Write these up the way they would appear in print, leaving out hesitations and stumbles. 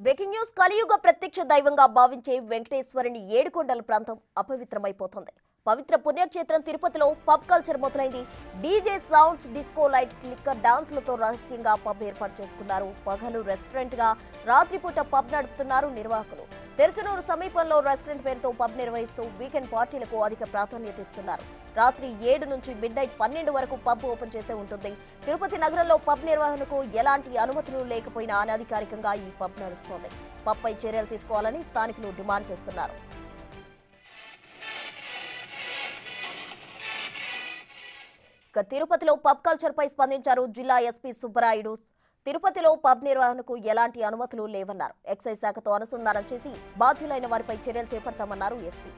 Breaking news కలియుగ ప్రత్యక్ష దైవంగా భావించే వెంకటేశ్వరుని ఏడుకొండల ప్రాంతం అపవిత్రమైపోతుంది. పవిత్ర పుణ్యక్షేత్రం తిరుపతిలో పబ్ కల్చర్ మొదలైంది. DJ sounds, disco lights, liquor డాన్స్లతో రహస్యంగా పబ్ ఏర్పాటు చేసుకున్నారు. పగలు రెస్టారెంట్ గా, రాత్రిపూట పబ్ నడుపుతున్నారు నిర్వాహకులు. తెరచనూరు సమీపంలో రెస్టారెంట్ పేరుతో పబ్ నిర్వహిస్తూ వీకెండ్ పార్టీలకు అధిక ప్రాధాన్యత ఇస్తున్నారు. రాత్రి 7 నుంచి మిడ్నైట్ 12 వరకు పబ్ ఓపెన్ చేసే ఉంటుంది. తిరుపతి నగరంలో పబ్ నిర్వహణకు ఎలాంటి అనుమతులు లేకపోయినా అనధికారికంగా ఈ పబ్ నడుస్తోంది. పబ్ పై చర్యలు తీసుకోవాలని స్థానికులు డిమాండ్ చేస్తున్నారు. తిరుపతిలో పబ్ కల్చర్ పై స్పందించారు జిల్లా ఎస్పీ సుబ్బరాయుడు. తిరుపతిలో పబ్ నిర్వహణకు ఎలాంటి అనుమతులు లేవన్నారు. ఎక్సైజ్ శాఖతో అనుసంధానం చేసి బాధ్యులైన వారిపై చర్యలు చేపడతామన్నారు ఎస్పీ.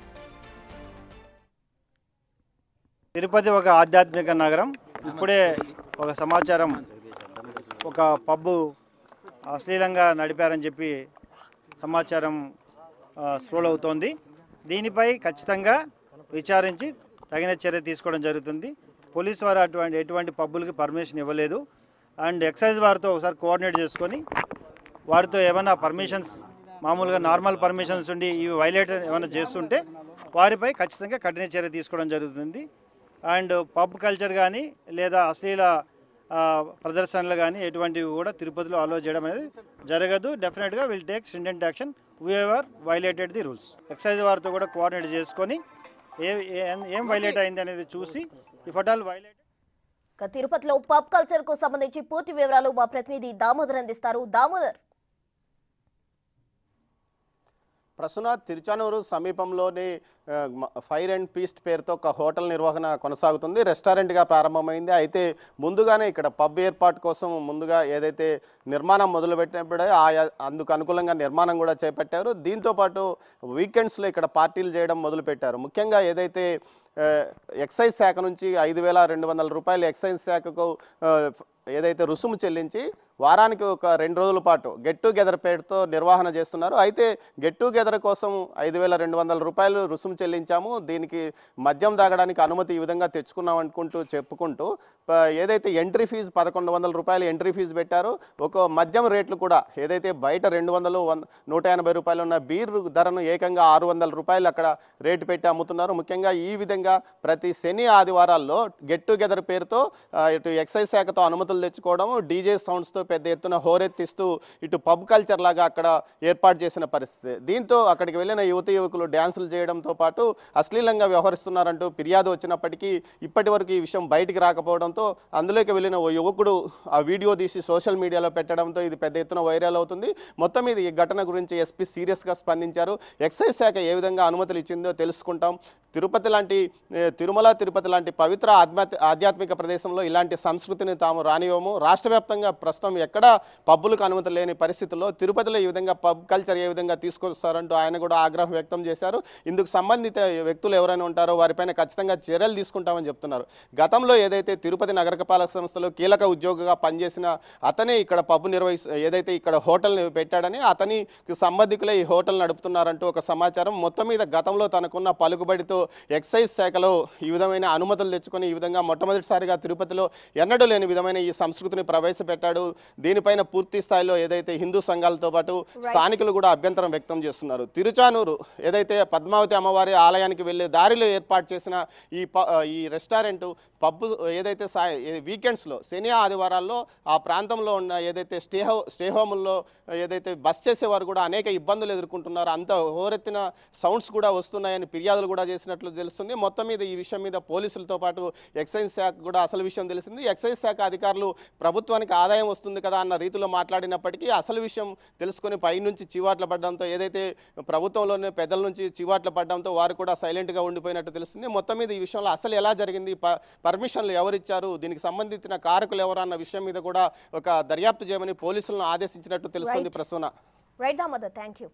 తిరుపతి ఒక ఆధ్యాత్మిక నగరం. ఇప్పుడే ఒక సమాచారం, ఒక పబ్బు అశ్లీలంగా నడిపారని చెప్పి సమాచారం స్క్రోల్ అవుతోంది. దీనిపై ఖచ్చితంగా విచారించి తగిన చర్య తీసుకోవడం జరుగుతుంది. పోలీసు వారు ఎటువంటి పబ్బులకి పర్మిషన్ ఇవ్వలేదు. అండ్ ఎక్సైజ్ వారితో ఒకసారి కోఆర్డినేట్ చేసుకొని వారితో ఏమైనా పర్మిషన్స్, మామూలుగా నార్మల్ పర్మిషన్స్ ఉండి ఇవి వైలేట్ ఏమైనా చేస్తుంటే వారిపై ఖచ్చితంగా కఠిన చర్య తీసుకోవడం జరుగుతుంది. అండ్ పబ్ కల్చర్ కానీ లేదా అశ్లీల ప్రదర్శనలు కానీ ఎటువంటివి కూడా తిరుపతిలో అలో చేయడం అనేది జరగదు. డెఫినెట్గా will take stringent action whoever violated the rules. Excise వారితో కూడా కోఆర్డినేట్ చేసుకొని ఏం వైలేట్ అయింది అనేది చూసి ఇఫ్ అట్ ఆల్ వైలేట్. తిరుపతిలో పబ్ కల్చర్ కు సంబంధించి పూర్తి వివరాలు మా ప్రతినిధి దామోదర్ అందిస్తారు. దామోదర్, ప్రస్తుత తిరుచానూరు సమీపంలోని ఫైర్ అండ్ పీస్ట్ పేరుతో ఒక హోటల్ నిర్వహణ కొనసాగుతుంది. రెస్టారెంట్గా ప్రారంభమైంది. అయితే ముందుగానే ఇక్కడ పబ్ ఏర్పాటు కోసం ముందుగా ఏదైతే నిర్మాణం మొదలుపెట్టినప్పుడే అందుకు అనుకూలంగా నిర్మాణం కూడా చేపట్టారు. దీంతోపాటు వీకెండ్స్లో ఇక్కడ పార్టీలు చేయడం మొదలుపెట్టారు. ముఖ్యంగా ఏదైతే ఎక్సైజ్ శాఖ నుంచి 5,200 రూపాయలు ఎక్సైజ్ శాఖకు ఏదైతే రుసుము చెల్లించి వారానికి ఒక 2 రోజుల పాటు గెట్ టుగెదర్ పేరుతో నిర్వహణ చేస్తున్నారు. అయితే గెట్ టుగెదర్ కోసం 5,200 రూపాయలు రుసుము చెల్లించాము, దీనికి మద్యం తాగడానికి అనుమతి ఈ విధంగా తెచ్చుకున్నాం చెప్పుకుంటూ ఏదైతే ఎంట్రీ ఫీజు 1,100 రూపాయలు ఎంట్రీ ఫీజు పెట్టారు. ఒక మద్యం రేట్లు కూడా ఏదైతే బయట 200, 180 రూపాయలు ఉన్న బీర్ ధరను ఏకంగా 600 రూపాయలు అక్కడ రేటు పెట్టి అమ్ముతున్నారు. ముఖ్యంగా ఈ విధంగా ప్రతి శని ఆదివారాల్లో గెట్ టుగెదర్ పేరుతో ఇటు ఎక్సైజ్ శాఖతో అనుమతులు తెచ్చుకోవడం, డీజే సౌండ్స్తో పెద్ద ఎత్తున హోరెత్తిస్తూ ఇటు పబ్ కల్చర్ లాగా అక్కడ ఏర్పాటు చేసిన పరిస్థితి. దీంతో అక్కడికి వెళ్ళిన యువకులు డ్యాన్సులు చేయడంతో పాటు అశ్లీలంగా వ్యవహరిస్తున్నారంటూ ఫిర్యాదు వచ్చినప్పటికీ ఇప్పటి వరకు ఈ విషయం బయటికి రాకపోవడంతో అందులోకి వెళ్ళిన ఓ యువకుడు ఆ వీడియో తీసి సోషల్ మీడియాలో పెట్టడంతో ఇది పెద్ద ఎత్తున వైరల్ అవుతుంది. మొత్తం మీద ఈ ఘటన గురించి ఎస్పీ సీరియస్గా స్పందించారు. ఎక్సైజ్ శాఖ ఏ విధంగా అనుమతులు ఇచ్చిందో తెలుసుకుంటాం. తిరుమల తిరుపతి లాంటి పవిత్ర ఆధ్యాత్మిక ప్రదేశంలో ఇలాంటి సంస్కృతిని తాము రానివ్వము. రాష్ట్ర వ్యాప్తంగా ప్రస్తుతం ఎక్కడ పబ్బులకు అనుమతి లేని పరిస్థితుల్లో తిరుపతిలో ఈ విధంగా పబ్ కల్చర్ ఏ విధంగా తీసుకొస్తారంటూ ఆయన కూడా ఆగ్రహం వ్యక్తం చేశారు. ఇందుకు సంబంధిత వ్యక్తులు ఎవరైనా ఉంటారో వారిపైన ఖచ్చితంగా చర్యలు తీసుకుంటామని చెప్తున్నారు. గతంలో ఏదైతే తిరుపతి నగరపాలక సంస్థలో కీలక ఉద్యోగిగా పనిచేసిన అతనే ఇక్కడ పబ్ ఏదైతే ఇక్కడ హోటల్ని పెట్టాడని అతనికి సంబంధికులే ఈ హోటల్ నడుపుతున్నారంటూ ఒక సమాచారం. మొత్తం మీద గతంలో తనకున్న పలుకుబడితో ఎక్సైజ్ శాఖలో ఈ విధమైన అనుమతులు తెచ్చుకొని ఈ విధంగా మొట్టమొదటిసారిగా తిరుపతిలో ఎన్నడూ లేని విధమైన ఈ సంస్కృతిని ప్రవేశపెట్టాడు. దీనిపైన పూర్తి స్థాయిలో ఏదైతే హిందూ సంఘాలతో పాటు స్థానికులు కూడా అభ్యంతరం వ్యక్తం చేస్తున్నారు. తిరుచానూరు ఏదైతే పద్మావతి అమ్మవారి ఆలయానికి వెళ్ళే దారిలో ఏర్పాటు చేసిన ఈ రెస్టారెంట్ పబ్బు ఏదైతే వీకెండ్స్లో శని ఆదివారాల్లో ఆ ప్రాంతంలో ఉన్న ఏదైతే స్టే హోముల్లో ఏదైతే బస్ చేసేవారు కూడా అనేక ఇబ్బందులు ఎదుర్కొంటున్నారు. అంత హోరెత్తిన సౌండ్స్ కూడా వస్తున్నాయని ఫిర్యాదులు కూడా చేసినట్లు తెలుస్తుంది. మొత్తం మీద ఈ విషయం మీద పోలీసులతో పాటు ఎక్సైజ్ శాఖ కూడా అసలు విషయం తెలిసింది. ఎక్సైజ్ శాఖ అధికారులు ప్రభుత్వానికి ఆదాయం వస్తుంది కదా అన్న రీతిలో మాట్లాడినప్పటికీ అసలు విషయం తెలుసుకొని పైనుంచి చీవాట్ల పడడంతో ఏదైతే ప్రభుత్వంలోనే పెద్దల నుంచి చీవాట్ల పడడంతో వారు కూడా సైలెంట్గా ఉండిపోయినట్టు తెలుస్తుంది. మొత్తం మీద ఈ విషయంలో అసలు ఎలా జరిగింది, పర్మిషన్లు ఎవరిచ్చారు, దీనికి సంబంధించిన కారకులు ఎవరు అన్న విషయం మీద కూడా ఒక దర్యాప్తు చేయమని పోలీసులను ఆదేశించినట్టు తెలుస్తుంది. Prasuna. Right Damodar, thank you.